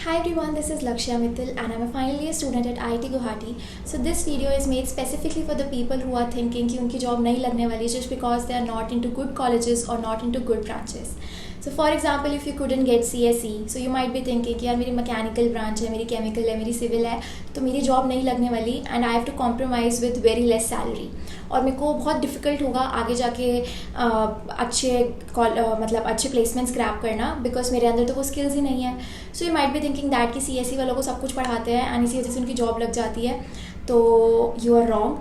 Hi everyone, this is Lakshya Mittal and I'm a final year student at IIT Guwahati. So this video is made specifically for the people who are thinking कि उनकी job नहीं लगने वाली just because they are not into good colleges or not into good branches. So for example, if you couldn't get CSE, so you might be thinking कि यार मेरी mechanical branch है, मेरी केमिकल है, मेरी सिविल है, तो मेरी जॉब नहीं लगने वाली and I have to compromise with very less salary और मेरे को बहुत डिफ़िकल्ट होगा आगे जाके अच्छे प्लेसमेंट्स ग्रैब करना बिकॉज मेरे अंदर तो वो स्किल्स ही नहीं है. So you might be thinking that कि CSE वालों को सब कुछ पढ़ाते हैं एंड इसी वजह से उनकी जॉब लग जाती है. तो you are wrong.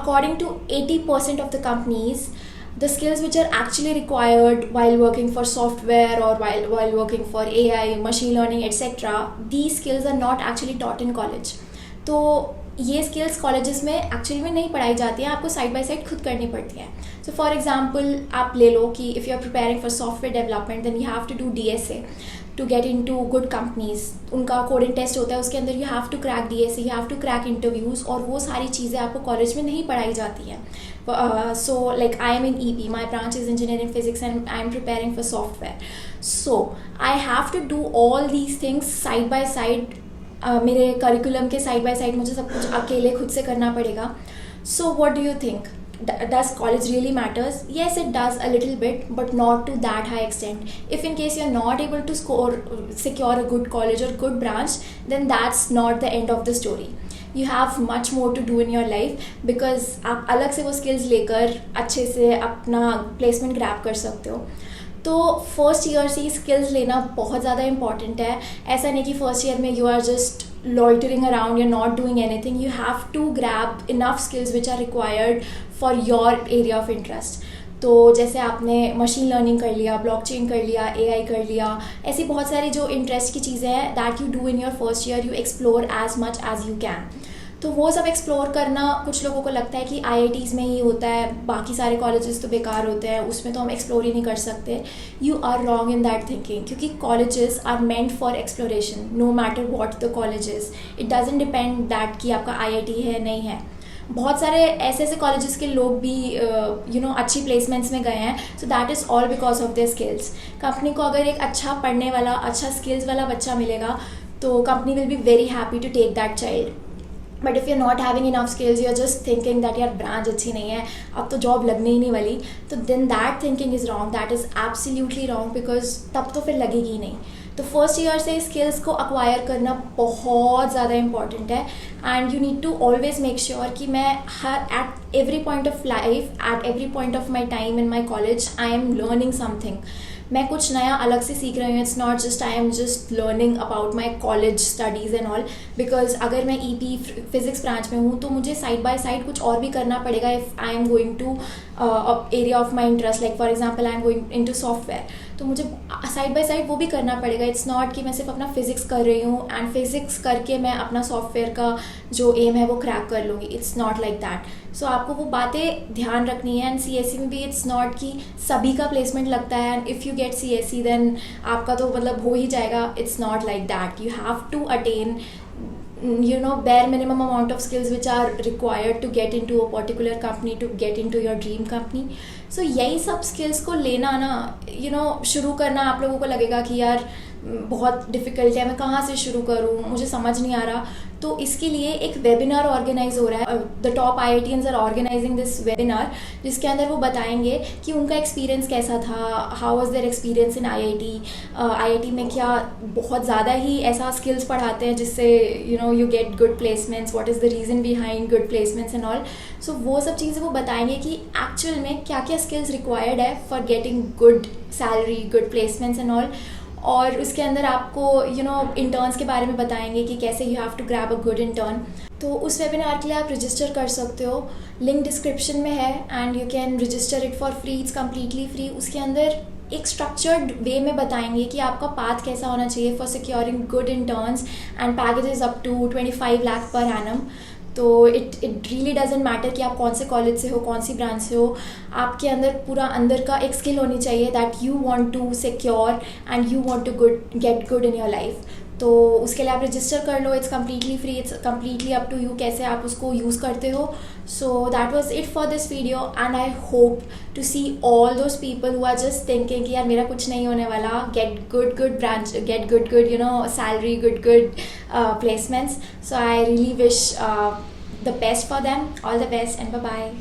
According to 80% of the companies, the skills which are actually required while working for software or while working for AI, machine learning, etc., these skills are not actually taught in college. तो ये skills colleges में actually में नहीं पढ़ाई जाती हैं, आपको side by side खुद करनी पड़ती हैं. सो फॉर एग्जांपल आप ले लो कि if you are preparing for software development then you have to do DSA to get into good companies. उनका कोडिंग टेस्ट होता है, उसके अंदर you have to crack DSA, you have to crack interviews और वो सारी चीज़ें आपको कॉलेज में नहीं पढ़ाई जाती हैं. So like I am in EP, my branch is engineering physics and I am preparing for software. So I have to do all these things side by side. मेरे करिकुलम के साइड बाय साइड मुझे सब कुछ अकेले खुद से करना पड़ेगा. So what do you think? Does college really matters? Yes, it does a little bit, but not to that high extent. If in case you're not able to secure a good college or good branch, then that's not the end of the story. You have much more to do in your life because आप अलग से वो skills लेकर अच्छे से अपना placement grab कर सकते हो. तो फर्स्ट ईयर से ही स्किल्स लेना बहुत ज़्यादा इंपॉर्टेंट है. ऐसा नहीं कि फर्स्ट ईयर में you are just loitering around, you're not doing anything. You have to grab enough skills which are required for your area of interest. तो जैसे आपने मशीन लर्निंग कर लिया, ब्लॉकचेन कर लिया, AI कर लिया, ऐसी बहुत सारी जो इंटरेस्ट की चीज़ें हैं that you do in your first year, you explore as much as you can. तो वो सब एक्सप्लोर करना कुछ लोगों को लगता है कि IITs में ही होता है, बाकी सारे कॉलेजेस तो बेकार होते हैं, उसमें तो हम एक्सप्लोर ही नहीं कर सकते. You are wrong in that thinking क्योंकि colleges are meant for exploration no matter what the colleges. It doesn't depend that कि आपका IIT है नहीं है. बहुत सारे ऐसे ऐसे कॉलेजेस के लोग भी अच्छी प्लेसमेंट्स में गए हैं. So that is all because of their skills. Company को अगर एक अच्छा पढ़ने वाला, अच्छा स्किल्स वाला बच्चा मिलेगा तो company will be very happy to take that child. But if you are not having enough skills, you are just thinking that यार ब्रांच अच्छी नहीं है, अब तो जॉब लगने ही नहीं वाली, तो then that thinking is wrong. That is absolutely wrong because तब तो फिर लगेगी ही नहीं. तो फर्स्ट ईयर से स्किल्स को अक्वायर करना बहुत ज़्यादा इंपॉर्टेंट है and you need to always make sure कि मैं at every point of life, at every point of my time in my college I am learning something. मैं कुछ नया अलग से सीख रही हूँ. It's not just I am just learning about my college studies and all. Because अगर मैं EP फिजिक्स ब्रांच में हूँ तो मुझे साइड बाय साइड कुछ और भी करना पड़ेगा if I am going to area of my interest. Like for example I am going in to software, तो मुझे साइड बाय साइड वो भी करना पड़ेगा. इट्स नॉट कि मैं सिर्फ अपना फिजिक्स कर रही हूँ एंड फिजिक्स करके मैं अपना सॉफ्टवेयर का जो एम है वो क्रैक कर लूँगी. It's not like that. So आपको वो बातें ध्यान रखनी है. एंड CSE में भी इट्स नॉट कि सभी का प्लेसमेंट लगता है and if you get CSE then आपका तो मतलब हो ही जाएगा. It's not like that. You have to attain bare minimum amount of skills which are required to get into a particular company, to get into your dream company. So यही सब skills को लेना ना शुरू करना आप लोगों को लगेगा कि यार बहुत डिफ़िकल्ट है, मैं कहाँ से शुरू करूँ, मुझे समझ नहीं आ रहा. तो इसके लिए एक वेबिनार ऑर्गेनाइज हो रहा है. The top IITians are organising this webinar जिसके अंदर वो बताएंगे कि उनका एक्सपीरियंस कैसा था, how was their experience in IIT में क्या बहुत ज़्यादा ही ऐसा स्किल्स पढ़ाते हैं जिससे you get good placements, what is the reason behind good placements and all. So वो सब चीज़ें वो बताएंगे कि एक्चुअल में क्या क्या स्किल्स रिक्वायर्ड है for getting good salary, good placements and all. और उसके अंदर आपको इंटर्न्स के बारे में बताएंगे कि कैसे you have to grab a good intern. तो उस वेबिनार के लिए आप रजिस्टर कर सकते हो. लिंक डिस्क्रिप्शन में है and you can register it for free. It's completely free. उसके अंदर एक स्ट्रक्चर्ड वे में बताएंगे कि आपका पाथ कैसा होना चाहिए for securing good interns and packages up to 25 lakh per annum. तो इट रियली डजेंट मैटर कि आप कौन से कॉलेज से हो, कौन सी ब्रांच से हो. आपके अंदर पूरा अंदर का एक स्किल होनी चाहिए that you want to secure and you want to get good in your life. तो उसके लिए आप रजिस्टर कर लो, it's completely free, it's completely up to you कैसे आप उसको यूज़ करते हो. So that was it for this video and I hope to see all those people who are just thinking कि यार मेरा कुछ नहीं होने वाला, get good branch, get good salary, good placements. So I really wish the best for them. All the best and bye bye.